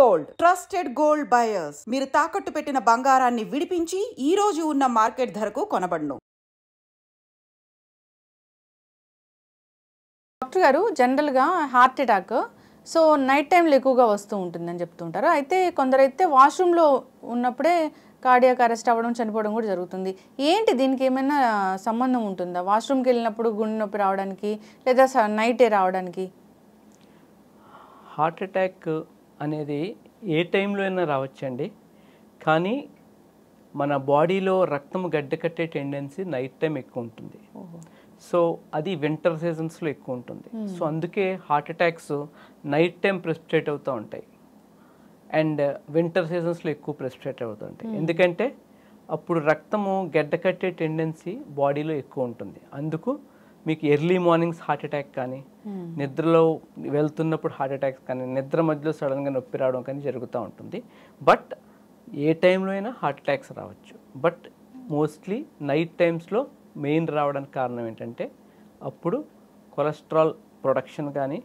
Gold, trusted gold buyers. మీరు తాకట్టు పెట్టిన బంగారాన్ని విడిపించి ఈ రోజు ఉన్న మార్కెట్ ధరకు కొనబడును. డాక్టర్ గారు, జనరల్గా హార్ట్ అటాక్ సో నైట్ టైంలో ఎక్కువగా వస్తూ ఉంటుందని చెప్తుంటారు. అయితే కొందరైతే వాష్రూమ్లో ఉన్నప్పుడే కార్డియాక్ అరెస్ట్ అవ్వడం, చనిపోవడం కూడా జరుగుతుంది. ఏంటి దీనికి ఏమైనా సంబంధం ఉంటుందా? వాష్రూమ్కి వెళ్ళినప్పుడు గుండె నొప్పి రావడానికి లేదా నైటే రావడానికి? హార్ట్ అటాక్ అనేది ఏ టైంలో అయినా రావచ్చండి. కానీ మన బాడీలో రక్తం గడ్డకట్టే టెండెన్సీ నైట్ టైం ఎక్కువ ఉంటుంది. సో అది వింటర్ సీజన్స్లో ఎక్కువ ఉంటుంది. సో అందుకే heart attacks night time precipitate అవుతూ ఉంటాయి అండ్ వింటర్ సీజన్స్లో ఎక్కువ ప్రెసిపిటేట్ అవుతూ ఉంటాయి. ఎందుకంటే అప్పుడు రక్తము గడ్డకట్టే టెండెన్సీ బాడీలో ఎక్కువ ఉంటుంది. అందుకు మీకు ఎర్లీ మార్నింగ్స్ హార్ట్ అటాక్ కానీ, నిద్రలో వెళ్తున్నప్పుడు హార్ట్ అటాక్స్ కానీ, నిద్ర మధ్యలో సడన్గా నొప్పి రావడం కానీ జరుగుతూ ఉంటుంది. బట్ ఏ టైంలో అయినా హార్ట్ అటాక్స్ రావచ్చు. బట్ మోస్ట్లీ నైట్ టైమ్స్లో మెయిన్ రావడానికి కారణం ఏంటంటే అప్పుడు కొలెస్ట్రాల్ ప్రొడక్షన్ కానీ,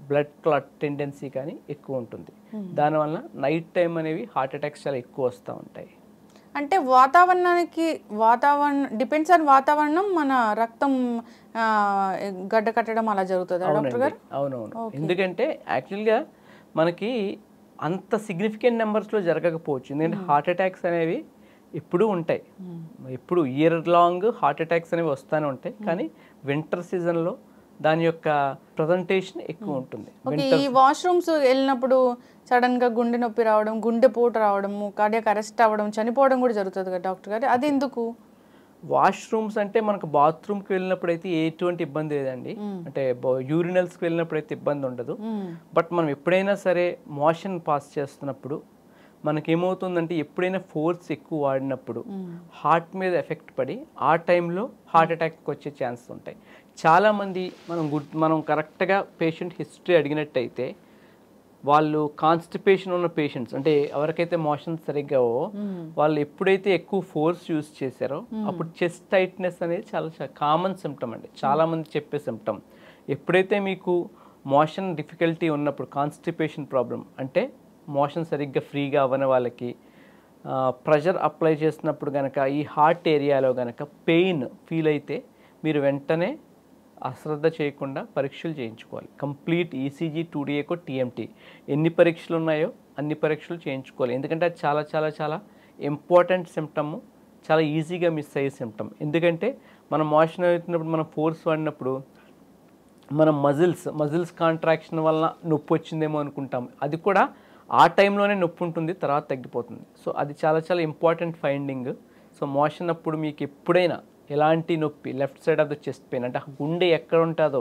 బ్లడ్ క్లాట్ టెండెన్సీ కానీ ఎక్కువ ఉంటుంది. దానివల్ల నైట్ టైం అనేవి హార్ట్ అటాక్స్ చాలా ఎక్కువ వస్తూ ఉంటాయి. అంటే డిపెండ్స్ ఆన్ వాతావరణం మన రక్తం గడ్డ కట్టడం అలా జరుగుతుంది డాక్టర్ గారు? అవునవును. ఎందుకంటే యాక్చువల్గా మనకి అంత సిగ్నిఫికెంట్ నెంబర్స్లో జరగకపోవచ్చు. ఎందుకంటే హార్ట్ అటాక్స్ అనేవి ఎప్పుడూ ఉంటాయి. ఎప్పుడు ఇయర్ లాంగ్ హార్ట్ అటాక్స్ అనేవి వస్తూనే ఉంటాయి. కానీ వింటర్ సీజన్లో దాని యొక్క ప్రజెంటేషన్ ఎక్కువ ఉంటుంది. ఈ వాష్రూమ్స్ వెళ్ళినప్పుడు సడన్గా గుండె నొప్పి రావడం, గుండె పోటు రావడము, కార్డియాక్ అరెస్ట్ అవ్వడం, చనిపోవడం కూడా జరుగుతుంది కదా డాక్టర్ గారు? అది ఎందుకు? వాష్రూమ్స్ అంటే మనకు బాత్రూమ్కి వెళ్ళినప్పుడు అయితే ఎటువంటి ఇబ్బంది లేదండి. అంటే యూరినల్స్కి వెళ్ళినప్పుడు అయితే ఇబ్బంది ఉండదు. బట్ మనం ఎప్పుడైనా సరే మోషన్ పాస్ చేస్తున్నప్పుడు మనకేమవుతుందంటే ఎప్పుడైనా ఫోర్స్ ఎక్కువ వాడినప్పుడు హార్ట్ మీద ఎఫెక్ట్ పడి ఆ టైంలో హార్ట్ అటాక్కి వచ్చే ఛాన్సెస్ ఉంటాయి. చాలామంది మనం కరెక్ట్గా పేషెంట్ హిస్టరీ అడిగినట్టయితే వాళ్ళు కాన్స్టిపేషన్ ఉన్న పేషెంట్స్, అంటే ఎవరికైతే మోషన్స్ సరిగ్గా వాళ్ళు ఎప్పుడైతే ఎక్కువ ఫోర్స్ యూజ్ చేశారో అప్పుడు చెస్ట్ టైట్నెస్ అనేది చాలా కామన్ సిమ్టమ్ అండి. చాలామంది చెప్పే సిమ్టమ్. ఎప్పుడైతే మీకు మోషన్ డిఫికల్టీ ఉన్నప్పుడు, కాన్స్టిపేషన్ ప్రాబ్లం అంటే మోషన్ సరిగ్గా ఫ్రీగా అవ్వని వాళ్ళకి ప్రెషర్ అప్లై చేసినప్పుడు కనుక ఈ హార్ట్ ఏరియాలో కనుక పెయిన్ ఫీల్ అయితే మీరు వెంటనే అశ్రద్ధ చేయకుండా పరీక్షలు చేయించుకోవాలి. Complete ECG, 2D echo, TMT ఎన్ని పరీక్షలు ఉన్నాయో అన్ని పరీక్షలు చేయించుకోవాలి. ఎందుకంటే అది చాలా చాలా చాలా ఇంపార్టెంట్ సిమ్టమ్, చాలా ఈజీగా మిస్ అయ్యే సిమ్టమ్. ఎందుకంటే మనం మోషన్ అవుతున్నప్పుడు మనం ఫోర్స్ వాడినప్పుడు మనం మజిల్స్ కాంట్రాక్షన్ వల్ల నొప్పి వచ్చిందేమో అనుకుంటాం. అది కూడా ఆ టైంలోనే నొప్పి ఉంటుంది, తర్వాత తగ్గిపోతుంది. సో అది చాలా చాలా ఇంపార్టెంట్ ఫైండింగ్. సో మోషన్ అప్పుడు మీకు ఎప్పుడైనా ఎలాంటి నొప్పి, left side of the chest pain అంటే గుండె ఎక్కడ ఉంటుందో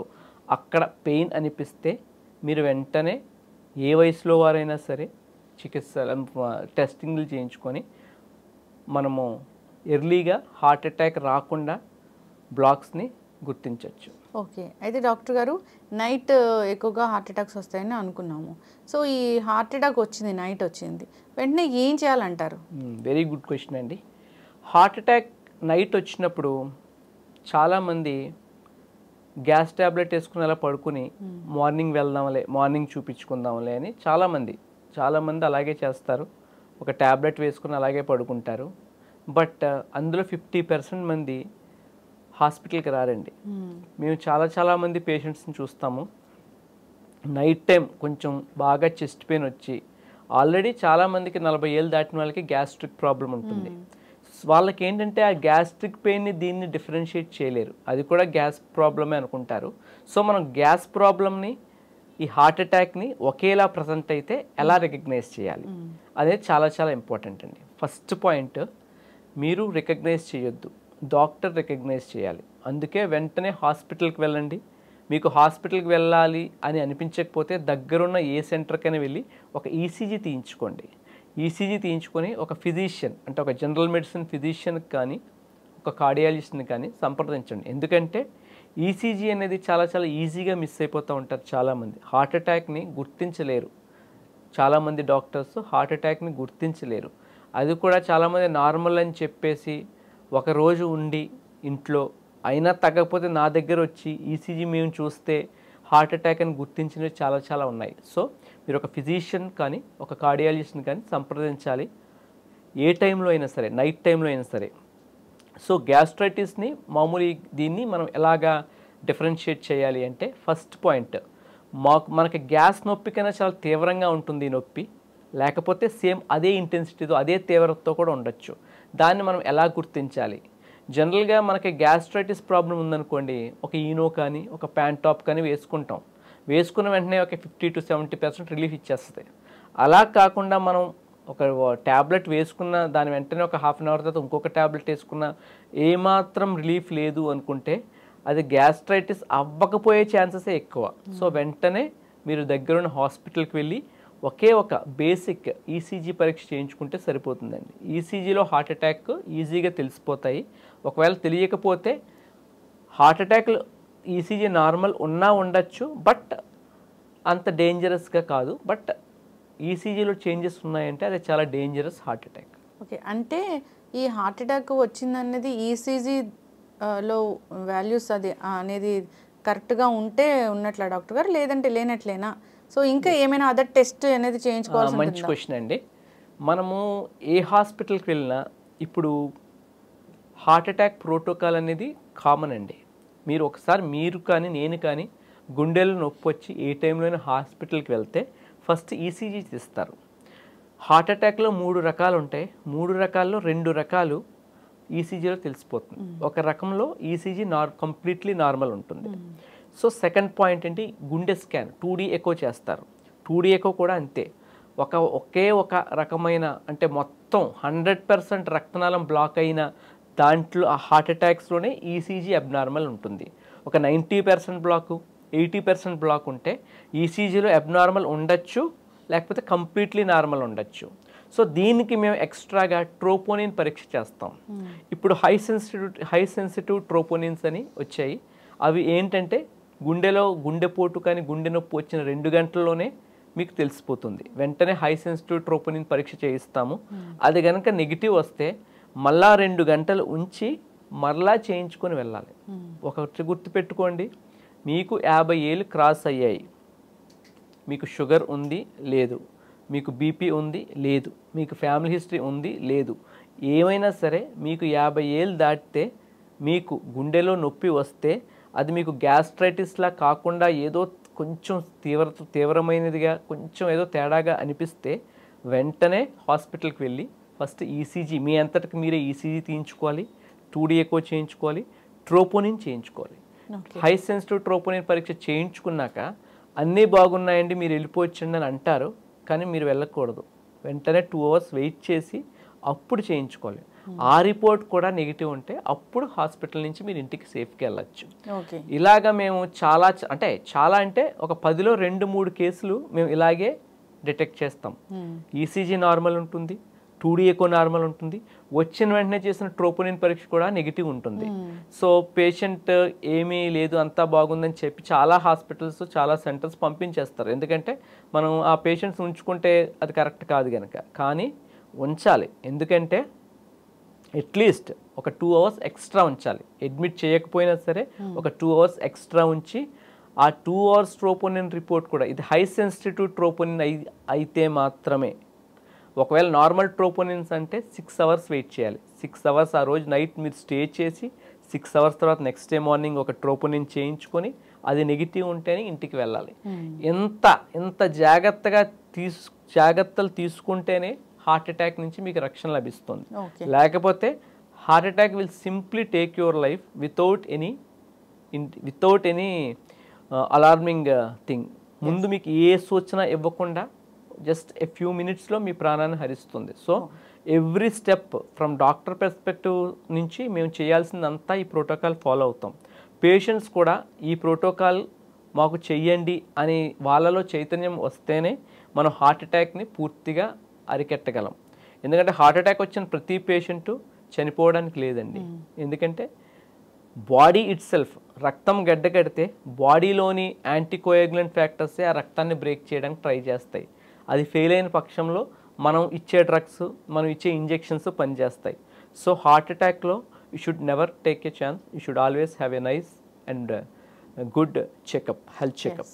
అక్కడ పెయిన్ అనిపిస్తే మీరు వెంటనే ఏ వయసులో వారైనా సరే టెస్టింగ్లు చేయించుకొని మనము ఎర్లీగా హార్ట్ అటాక్ రాకుండా బ్లాక్స్ని గుర్తించవచ్చు. ఓకే. అయితే డాక్టర్ గారు, నైట్ ఎక్కువగా హార్ట్ అటాక్స్ వస్తాయని అనుకున్నాము. సో ఈ హార్ట్ అటాక్ వచ్చింది, నైట్ వచ్చింది, వెంటనే ఏం చేయాలంటారు? వెరీ గుడ్ క్వశ్చన్ అండి. హార్ట్ అటాక్ నైట్ వచ్చినప్పుడు చాలామంది గ్యాస్ ట్యాబ్లెట్ వేసుకుని అలా పడుకుని మార్నింగ్ వెళ్దాంలే, మార్నింగ్ చూపించుకుందాంలే అని చాలామంది అలాగే చేస్తారు. ఒక ట్యాబ్లెట్ వేసుకుని అలాగే పడుకుంటారు. బట్ అందులో 50% మంది హాస్పిటల్కి రారండి. మేము చాలామంది పేషెంట్స్ని చూస్తాము. నైట్ టైం కొంచెం బాగా చెస్ట్ పెయిన్ వచ్చి, ఆల్రెడీ చాలామందికి 40 ఏళ్ళు దాటిన వాళ్ళకి గ్యాస్ట్రిక్ ప్రాబ్లం ఉంటుంది. వాళ్ళకి ఏంటంటే ఆ గ్యాస్ట్రిక్ పెయిన్ని దీన్ని డిఫరెన్షియేట్ చేయలేరు, అది కూడా గ్యాస్ ప్రాబ్లమే అనుకుంటారు. సో మనం గ్యాస్ ప్రాబ్లమ్ని, ఈ హార్ట్ అటాక్ని ఒకేలా ప్రజెంట్ అయితే ఎలా రికగ్నైజ్ చేయాలి అనేది చాలా చాలా ఇంపార్టెంట్ అండి. ఫస్ట్ పాయింట్, మీరు రికగ్నైజ్ చేయొద్దు, డాక్టర్ రికగ్నైజ్ చేయాలి. అందుకే వెంటనే హాస్పిటల్కి వెళ్ళండి. మీకు హాస్పిటల్కి వెళ్ళాలి అని అనిపించకపోతే దగ్గరున్న ఏ సెంటర్కైనా వెళ్ళి ఒక ఈసీజీ తీయించుకోండి. ఈసీజీ తీయించుకొని ఒక ఫిజిషియన్, అంటే ఒక జనరల్ మెడిసిన్ ఫిజిషియన్కి కానీ ఒక కార్డియాలజిస్ట్ని కానీ సంప్రదించండి. ఎందుకంటే ఈసీజీ అనేది చాలా చాలా ఈజీగా మిస్ అయిపోతూ ఉంటారు చాలామంది. హార్ట్ అటాక్ని గుర్తించలేరు చాలామంది డాక్టర్స్, హార్ట్ అటాక్ని గుర్తించలేరు. అది కూడా చాలామంది నార్మల్ అని చెప్పేసి ఒకరోజు ఉండి ఇంట్లో అయినా తగ్గకపోతే నా దగ్గర వచ్చి ఈసీజీ మేము చూస్తే హార్ట్ అటాక్ అని గుర్తించినవి చాలా చాలా ఉన్నాయి. సో మీరు ఒక ఫిజిషియన్ కానీ ఒక కార్డియాలజిస్ట్ని కానీ సంప్రదించాలి. ఏ టైంలో అయినా సరే, నైట్ టైంలో అయినా సరే. సో గ్యాస్ట్రైటిస్ని మామూలు దీన్ని మనం ఎలాగా డిఫరెన్షియేట్ చేయాలి అంటే, ఫస్ట్ పాయింట్, మనకి గ్యాస్ నొప్పి కన్నా చాలా తీవ్రంగా ఉంటుంది ఈ నొప్పి, లేకపోతే సేమ్ అదే ఇంటెన్సిటీతో అదే తీవ్రతతో కూడా ఉండొచ్చు. దాన్ని మనం ఎలా గుర్తించాలి? జనరల్గా మనకి గ్యాస్ట్రైటిస్ ప్రాబ్లం ఉందనుకోండి, ఒక ఈనో కానీ ఒక ప్యాంటాప్ కానీ వేసుకుంటాం. వేసుకున్న వెంటనే ఒక 50 to 70% రిలీఫ్ ఇచ్చేస్తుంది. అలా కాకుండా మనం ఒక ట్యాబ్లెట్ వేసుకున్న దాని వెంటనే ఒక హాఫ్ అన్ అవర్ తర్వాత ఇంకొక ట్యాబ్లెట్ వేసుకున్న ఏమాత్రం రిలీఫ్ లేదు అనుకుంటే అది గ్యాస్ట్రైటిస్ అవ్వకపోయే ఛాన్సెసే ఎక్కువ. సో వెంటనే మీరు దగ్గరున్న హాస్పిటల్కి వెళ్ళి ఒకే ఒక బేసిక్ ఈసీజీ పరీక్ష చేయించుకుంటే సరిపోతుందండి. ఈసీజీలో హార్ట్ అటాక్ ఈజీగా తెలిసిపోతాయి. ఒకవేళ తెలియకపోతే హార్ట్ అటాక్లు ఈసీజీ నార్మల్ ఉన్నా ఉండొచ్చు, బట్ అంత డేంజరస్గా కాదు. బట్ ఈసీజీలో చేంజెస్ ఉన్నాయంటే అది చాలా డేంజరస్ హార్ట్ అటాక్. ఓకే, అంటే ఈ హార్ట్ అటాక్ వచ్చిందనేది ఈసీజీలో వాల్యూస్ అది అనేది కరెక్ట్గా ఉంటే ఉన్నట్లా డాక్టర్ గారు, లేదంటే లేనట్లేనా? సో ఇంకా ఏమైనా అదర్ టెస్ట్ అనేది చేయించుకోవాల్సి? మంచి క్వశ్చన్ అండి. మనము ఏ హాస్పిటల్కి వెళ్ళినా ఇప్పుడు హార్ట్ అటాక్ ప్రోటోకాల్ అనేది కామన్ అండి. మీరు ఒకసారి మీరు కానీ నేను కానీ గుండెలో నొప్పి వచ్చి ఏ టైంలోనే హాస్పిటల్కి వెళ్తే ఫస్ట్ ఈసీజీ తీస్తారు. హార్ట్ అటాక్లో 3 రకాలు ఉంటాయి. 3 రకాల్లో 2 రకాలు ఈసీజీలో తెలిసిపోతుంది. ఒక రకంలో ఈసీజీ కంప్లీట్లీ నార్మల్ ఉంటుంది. సో సెకండ్ పాయింట్ ఏంటి, గుండె స్కాన్ 2D ఎకో చేస్తారు. 2D ఎకో కూడా అంతే. ఒకే ఒక రకమైన, అంటే మొత్తం 100% రక్తనాళం బ్లాక్ అయిన దాంట్లో ఆ హార్ట్ అటాక్స్లోనే ఈసీజీ అబ్నార్మల్ ఉంటుంది. ఒక 90% బ్లాకు 80% బ్లాక్ ఉంటే ఈసీజీలో అబ్నార్మల్ ఉండొచ్చు, లేకపోతే కంప్లీట్లీ నార్మల్ ఉండొచ్చు. సో దీనికి మేము ఎక్స్ట్రాగా ట్రోపోనిన్ పరీక్ష చేస్తాం. ఇప్పుడు హై సెన్సిటివ్ ట్రోపోనిన్స్ అని వచ్చాయి. అవి ఏంటంటే గుండెలో గుండెపోటు కానీ గుండె నొప్పి వచ్చిన 2 గంటల్లోనే మీకు తెలిసిపోతుంది. వెంటనే హై సెన్సిటివ్ ట్రోపోనిన్ పరీక్ష చేయిస్తాము. అది కనుక నెగిటివ్ వస్తే మళ్ళా 2 గంటలు ఉంచి మరలా చేయించుకొని వెళ్ళాలి. ఒకటి గుర్తుపెట్టుకోండి, మీకు 50 ఏళ్ళు క్రాస్ అయ్యాయి, మీకు షుగర్ ఉంది లేదు, మీకు బీపీ ఉంది లేదు, మీకు ఫ్యామిలీ హిస్టరీ ఉంది లేదు, ఏమైనా సరే మీకు 50 ఏళ్ళు దాటితే మీకు గుండెలో నొప్పి వస్తే అది మీకు గ్యాస్ట్రైటిస్లా కాకుండా ఏదో కొంచెం తీవ్రమైనదిగా కొంచెం ఏదో తేడాగా అనిపిస్తే వెంటనే హాస్పిటల్కి వెళ్ళి ఫస్ట్ ఈసీజీ మీ అంతటికి మీరే ఈసీజీ తీయించుకోవాలి, 2D ఎకో చేయించుకోవాలి, ట్రోపోనిన్ చేయించుకోవాలి. హై సెన్సిటివ్ ట్రోపోనిన్ పరీక్ష చేయించుకున్నాక అన్నీ బాగున్నాయండి మీరు వెళ్ళిపోవచ్చండి అని అంటారు, కానీ మీరు వెళ్ళకూడదు. వెంటనే 2 hours వెయిట్ చేసి అప్పుడు చేయించుకోవాలి. ఆ రిపోర్ట్ కూడా నెగిటివ్ ఉంటే అప్పుడు హాస్పిటల్ నుంచి మీరు ఇంటికి సేఫ్గా వెళ్ళచ్చు. ఇలాగా మేము చాలా అంటే ఒక 10లో 2-3 కేసులు మేము ఇలాగే డిటెక్ట్ చేస్తాం. ఈసీజీ నార్మల్ ఉంటుంది, 2D ఎకో నార్మల్ ఉంటుంది, వచ్చిన వెంటనే చేసిన ట్రోపోనిన్ పరీక్ష కూడా నెగిటివ్ ఉంటుంది. సో పేషెంట్ ఏమీ లేదు అంతా బాగుందని చెప్పి చాలా హాస్పిటల్స్ చాలా సెంటర్స్ పంపించేస్తారు. ఎందుకంటే మనం ఆ పేషెంట్స్ ఉంచుకుంటే అది కరెక్ట్ కాదు కనుక. కానీ ఉంచాలి, ఎందుకంటే అట్లీస్ట్ ఒక 2 hours ఎక్స్ట్రా ఉంచాలి. అడ్మిట్ చేయకపోయినా సరే ఒక 2 hours ఎక్స్ట్రా ఉంచి ఆ 2 hours ట్రోపోనిన్ రిపోర్ట్ కూడా, ఇది హై సెన్సిటివ్ ట్రోపోనిన్ అయితే మాత్రమే. ఒకవేళ నార్మల్ ట్రోపోనిన్స్ అంటే 6 hours వెయిట్ చేయాలి. 6 hours ఆ రోజు నైట్ మీరు స్టే చేసి 6 hours తర్వాత నెక్స్ట్ డే మార్నింగ్ ఒక ట్రోపోనిన్ చేయించుకొని అది నెగిటివ్ ఉంటేనే ఇంటికి వెళ్ళాలి. ఎంత జాగ్రత్తలు తీసుకుంటేనే హార్ట్ అటాక్ నుంచి మీకు రక్షణ లభిస్తుంది. లేకపోతే heart attack will simply take your life without any alarming thing. ముందు మీకు ఏ సూచన ఇవ్వకుండా జస్ట్ ఎ ఫ్యూ మినిట్స్లో మీ ప్రాణాన్ని హరిస్తుంది. So every step from doctor perspective నుంచి మేము చేయాల్సిందంతా ఈ ప్రోటోకాల్ ఫాలో అవుతాం. పేషెంట్స్ కూడా ఈ ప్రోటోకాల్ మాకు చెయ్యండి అని వాళ్ళలో చైతన్యం వస్తేనే మనం హార్ట్ అటాక్ని పూర్తిగా అరికెట్టగలం. ఎందుకంటే హార్ట్ అటాక్ వచ్చిన ప్రతి పేషెంటు చనిపోవడానికి లేదండి. ఎందుకంటే బాడీ ఇట్ సెల్ఫ్ రక్తం గడ్డకడితే బాడీలోని యాంటీకోయాగులెంట్ ఫ్యాక్టర్సే ఆ రక్తాన్ని బ్రేక్ చేయడానికి ట్రై చేస్తాయి. అది ఫెయిల్ అయిన పక్షంలో మనం ఇచ్చే డ్రగ్స్, మనం ఇచ్చే ఇంజెక్షన్స్ పనిచేస్తాయి. సో హార్ట్ అటాక్లో you should never take a chance. You should always have a nice and good checkup, health checkup.